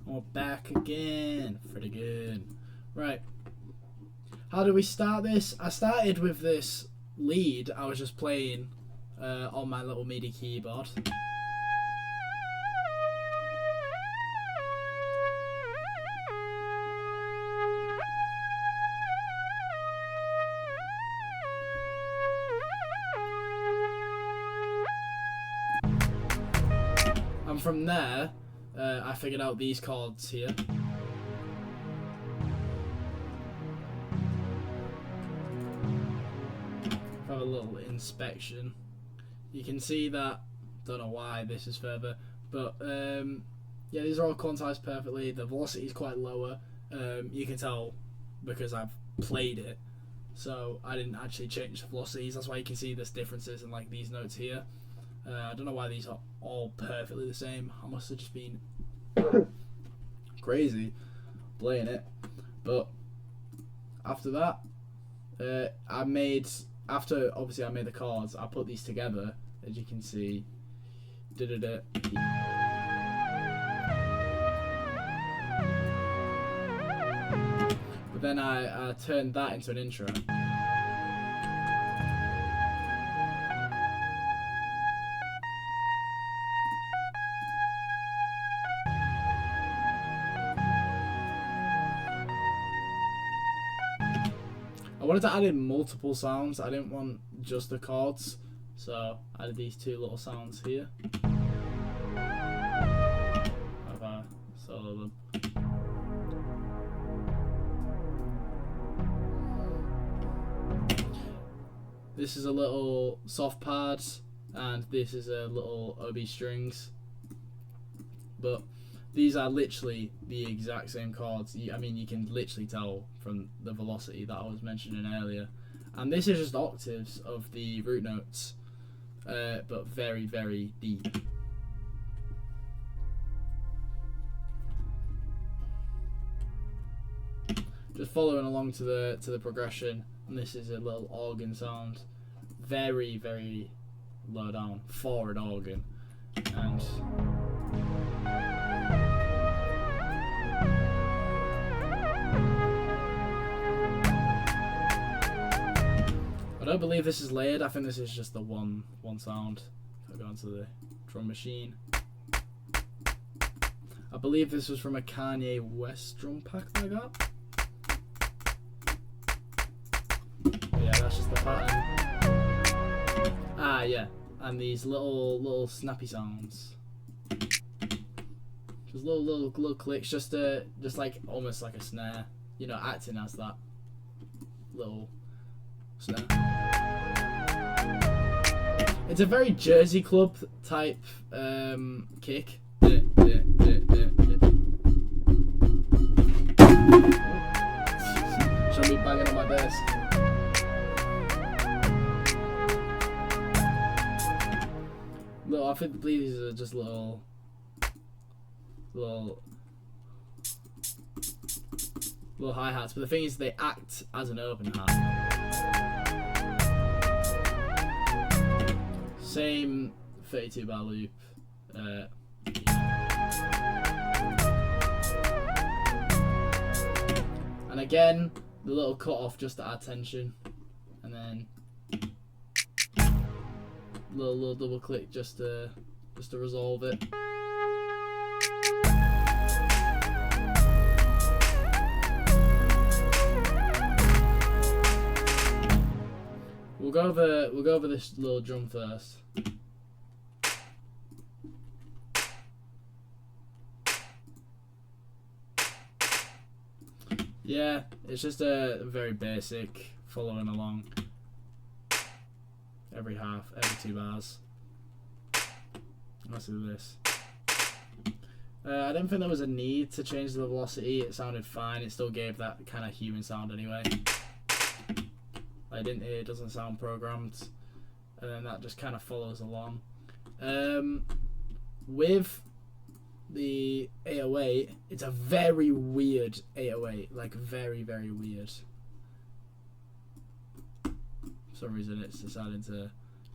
we're back again for the good. Right. How do we start this? I started with this lead I was just playing on my little MIDI keyboard. And from there, I figured out these chords here. Have a little inspection. You can see that, don't know why this is further, but yeah, these are all quantized perfectly. The velocity is quite lower. You can tell because I've played it, so I didn't actually change the velocities. That's why you can see there's differences in like these notes here. I don't know why these are all perfectly the same. I must have just been crazy playing it. But after that, after obviously I made the chords, I put these together, as you can see. But then I turned that into an intro. I wanted to add in multiple sounds. I didn't want just the chords, so I added these two little sounds here. Have I solo them? This is a little soft pad, and this is a little OB strings. But these are literally the exact same chords. I mean, you can literally tell from the velocity that I was mentioning earlier. And this is just octaves of the root notes, but very, very deep. Just following along to the progression, and this is a little organ sound, very, very low down, forward organ, and I don't believe this is layered. I think this is just the one sound. If I go onto the drum machine, I believe this was from a Kanye West drum pack that I got. But yeah, that's just the pattern. Ah, yeah, and these little snappy sounds. Just little clicks, just like almost like a snare. You know, acting as that little snare. It's a very Jersey Club type kick. Should be banging on my desk. Look, I think these are just little hi-hats, but the thing is they act as an open hat. Same 32 bar loop. And again, the little cut off just to add tension, and then little double click just to resolve it. We'll go over this little drum first. Yeah, it's just a very basic following along. Every half, every 2 bars. Let's do this. I didn't think there was a need to change the velocity. It sounded fine. It still gave that kind of human sound anyway. It doesn't sound programmed, and then that just kind of follows along. With the 808, it's a very weird 808, like very, very weird. For some reason it's decided to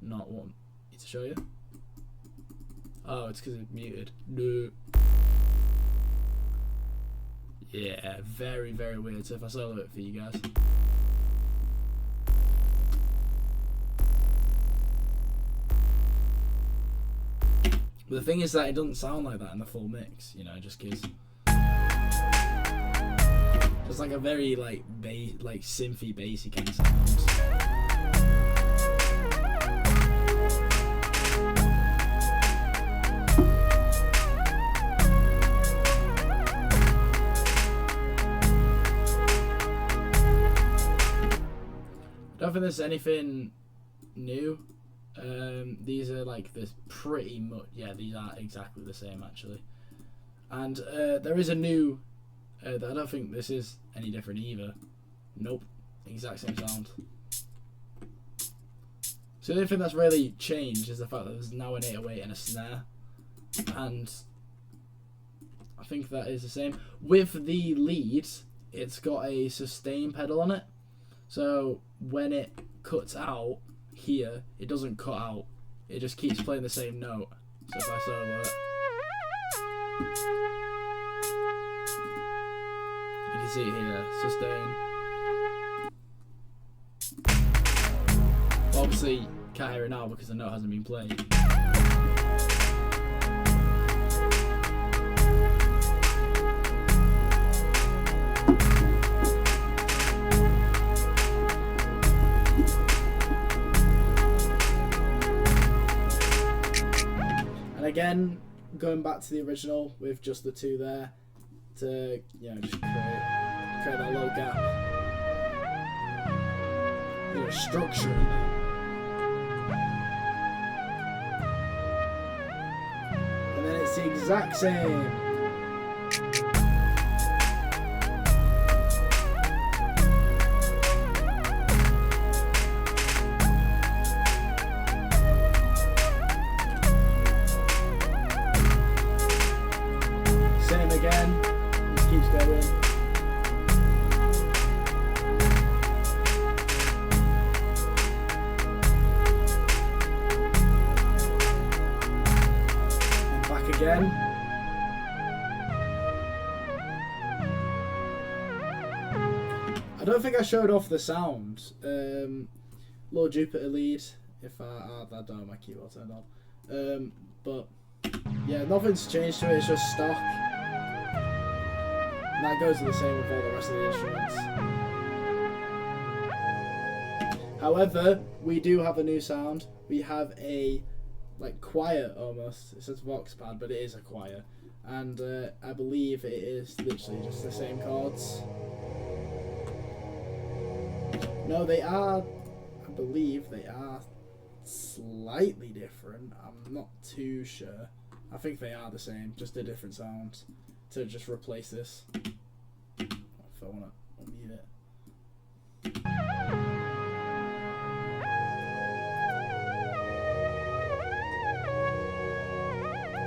not want me to show you. Oh, it's because it's muted. No. Yeah, very, very weird. So if I solo it for you guys. But the thing is that it doesn't sound like that in the full mix, you know, just because it's like a very like synthy bassy kind of sound. I don't think there's anything new. These are like this pretty much, yeah, these are exactly the same actually. And there is a new, I don't think this is any different either. Nope, exact same sound. So the only thing that's really changed is the fact that there's now an 808 and a snare. And I think that is the same. With the lead, it's got a sustain pedal on it. So when it cuts out here, it doesn't cut out. It just keeps playing the same note. So if I solo it, you can see it here, sustain. Obviously, can't hear it now because the note hasn't been played. Again, going back to the original with just the two there to, you know, just create that little gap, you know, structure in there. And then it's the exact same. Again, just keeps going. And back again. I don't think I showed off the sound. Lord Jupiter lead. If I don't have my keyboard turned on. But yeah, nothing's changed to it. It's just stock. And that goes the same with all the rest of the instruments. However, we do have a new sound. We have a like choir almost. It says Vox pad, but it is a choir. And I believe it is literally just the same chords. No, they are, I believe they are slightly different. I'm not too sure. I think they are the same, just a different sound. To just replace this. If I want to unmute it.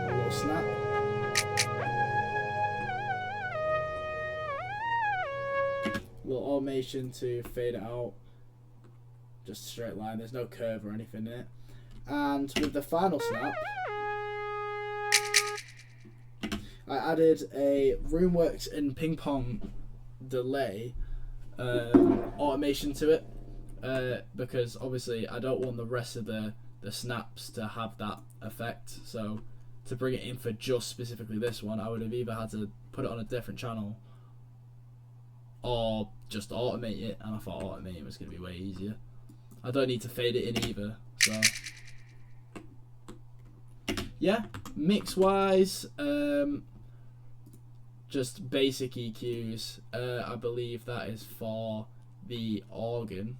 A little snap. Little automation to fade it out. Just a straight line, there's no curve or anything in it. And with the final snap, I added a Roomworks and Ping Pong delay automation to it because obviously I don't want the rest of the snaps to have that effect. So to bring it in for just specifically this one, I would have either had to put it on a different channel or just automate it, and I thought automating was going to be way easier. I don't need to fade it in either, so yeah, mix wise, just basic EQs. I believe that is for the organ.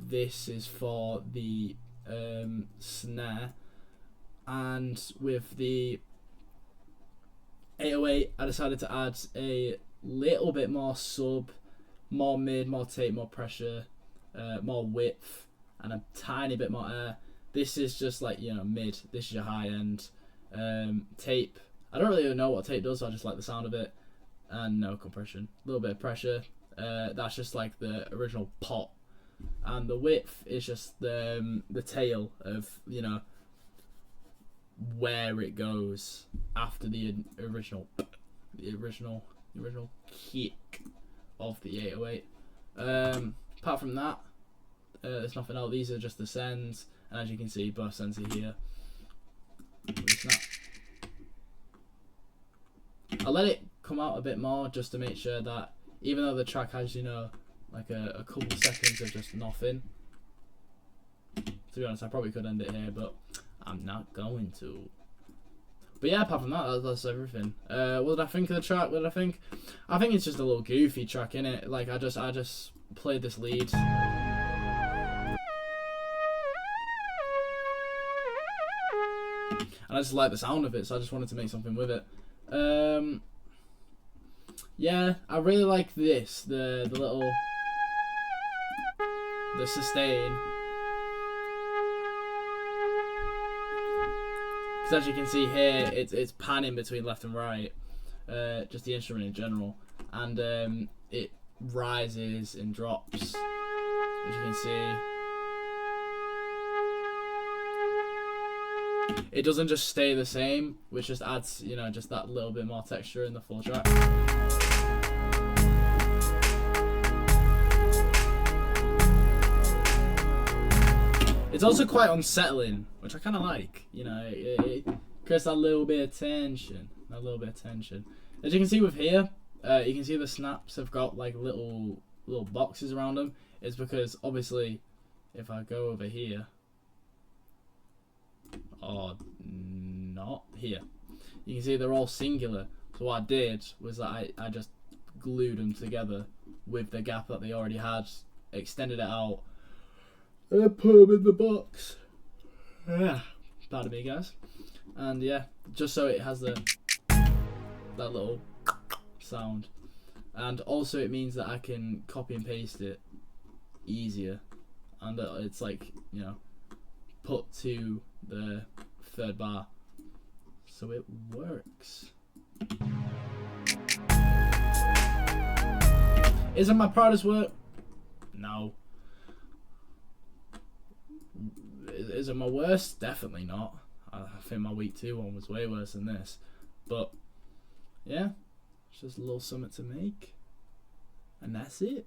This is for the snare. And with the 808, I decided to add a little bit more sub, more mid, more tape, more pressure, more width, and a tiny bit more air. This is just like, you know, mid. This is your high end. Tape, I don't really know what tape does, so I just like the sound of it. And no compression. A little bit of pressure. That's just like the original pot. And the width is just the tail of, you know, where it goes after the original the original kick of the 808. Apart from that, there's nothing else. These are just the sends, and as you can see, both sends are here. I let it come out a bit more just to make sure that even though the track has, you know, like a couple seconds of just nothing. To be honest, I probably could end it here, but I'm not going to. But yeah, apart from that, that's everything. What did I think of the track? What did I think? I think it's just a little goofy track, innit? Like I just played this lead. And I just like the sound of it, so I just wanted to make something with it. Yeah, I really like this, the sustain. Because as you can see here, it's panning between left and right, just the instrument in general, and it rises and drops, as you can see. It doesn't just stay the same, which just adds, you know, just that little bit more texture in the full track. It's also quite unsettling, which I kind of like. You know, it creates that little bit of tension. As you can see with here, you can see the snaps have got like little boxes around them. It's because obviously, if I go over here, or not here, you can see they're all singular. So what I did was that I just glued them together with the gap that they already had, extended it out, and put them in the box. Pardon me, guys. And yeah, just so it has that little sound, and also it means that I can copy and paste it easier, and it's like, you know, put to the third bar, so it works. Is it my proudest work? No. Is it my worst? Definitely not. I think my week 2 one was way worse than this, but yeah, it's just a little something to make, and that's it.